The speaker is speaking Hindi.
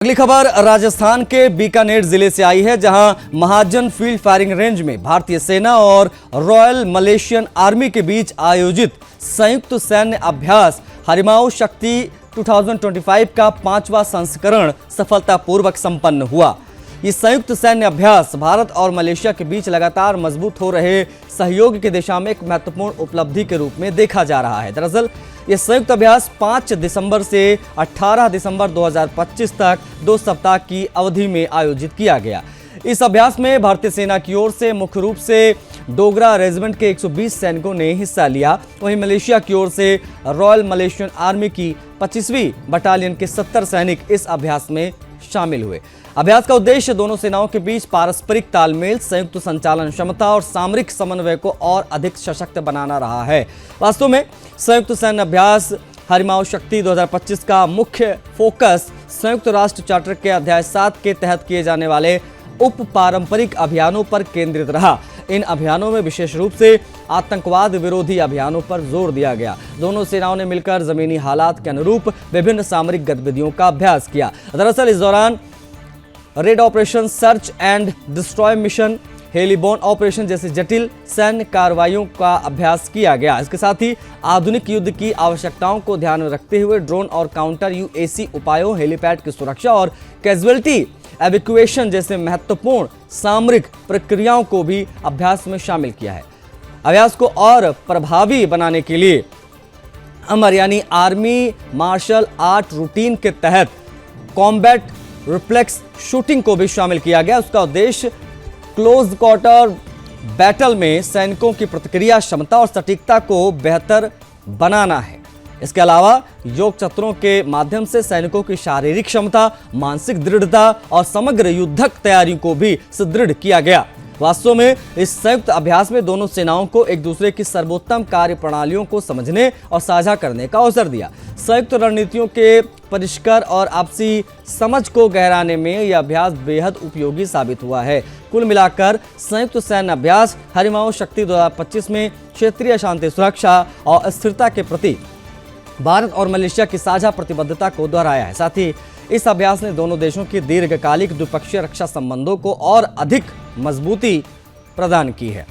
अगली खबर राजस्थान के बीकानेर जिले से आई है, जहां महाजन फील्ड फायरिंग रेंज में भारतीय सेना और रॉयल मलेशियन आर्मी के बीच आयोजित संयुक्त सैन्य अभ्यास हरिमाऊ शक्ति 2025 का 5वां संस्करण सफलतापूर्वक संपन्न हुआ। ये संयुक्त सैन्य अभ्यास भारत और मलेशिया के बीच लगातार मजबूत हो रहे सहयोग की दिशा में एक महत्वपूर्ण उपलब्धि के रूप में देखा जा रहा है। दरअसल ये संयुक्त अभ्यास 5 दिसंबर से 18 दिसंबर 2025 तक 2 सप्ताह की अवधि में आयोजित किया गया। इस अभ्यास में भारतीय सेना की ओर से मुख्य रूप से डोगरा रेजिमेंट के 120 सैनिकों ने हिस्सा लिया। वहीं मलेशिया की ओर से रॉयल मलेशियन आर्मी की 25वीं बटालियन के 70 सैनिक इस अभ्यास में शामिल हुए। अभ्यास का उद्देश्य दोनों सेनाओं के बीच पारस्परिक तालमेल, संयुक्त संचालन क्षमता और सामरिक समन्वय को और अधिक सशक्त बनाना रहा है। वास्तव में संयुक्त सैन्य अभ्यास हरिमाऊ शक्ति 2025 का मुख्य फोकस संयुक्त राष्ट्र चार्टर के अध्याय 7 के तहत किए जाने वाले उप पारंपरिक अभियानों पर केंद्रित रहा। इन अभियानों में विशेष रूप से आतंकवाद विरोधी अभियानों पर जोर दिया गया। दोनों सेनाओं ने मिलकर जमीनी हालात के अनुरूप विभिन्न सामरिक गतिविधियों का अभ्यास किया। दरअसल इस दौरान red operation, search and destroy mission, heliborne operation जैसे जटिल सैन्य कार्रवाइयों का अभ्यास किया गया। इसके साथ ही आधुनिक युद्ध की आवश्यकताओं को ध्यान में रखते हुए ड्रोन और काउंटर यूएसी उपायों, हेलीपैड की सुरक्षा और कैजुअलिटी एवैक्यूएशन जैसे महत्वपूर्ण सामरिक प्रक्रियाओं को भी अभ्यास में शामिल किया है। अभ्यास को और प्रभावी बनाने के लिए अमर यानी आर्मी मार्शल आर्ट रूटीन के तहत कॉम्बैट रिफ्लेक्स शूटिंग को भी शामिल किया गया। उसका उद्देश्य क्लोज क्वार्टर बैटल में सैनिकों की प्रतिक्रिया क्षमता और सटीकता को बेहतर बनाना है। इसके अलावा योग चतुरों के माध्यम से सैनिकों की शारीरिक क्षमता, मानसिक दृढ़ता और समग्र युद्धक तैयारी को भी सुदृढ़ किया गया। वास्तव में इस संयुक्त अभ्यास में दोनों सेनाओं को एक दूसरे की सर्वोत्तम कार्य प्रणालियों को समझने और साझा करने का अवसर दिया। संयुक्त रणनीतियों के परिष्कार और आपसी समझ को गहराने में यह अभ्यास बेहद उपयोगी साबित हुआ है। कुल मिलाकर संयुक्त सैन्य अभ्यास हरिमाऊ शक्ति 2025 में क्षेत्रीय शांति, सुरक्षा और स्थिरता के प्रति भारत और मलेशिया की साझा प्रतिबद्धता को दोहराया है। साथ ही इस अभ्यास ने दोनों देशों की दीर्घकालिक द्विपक्षीय रक्षा संबंधों को और अधिक मजबूती प्रदान की है।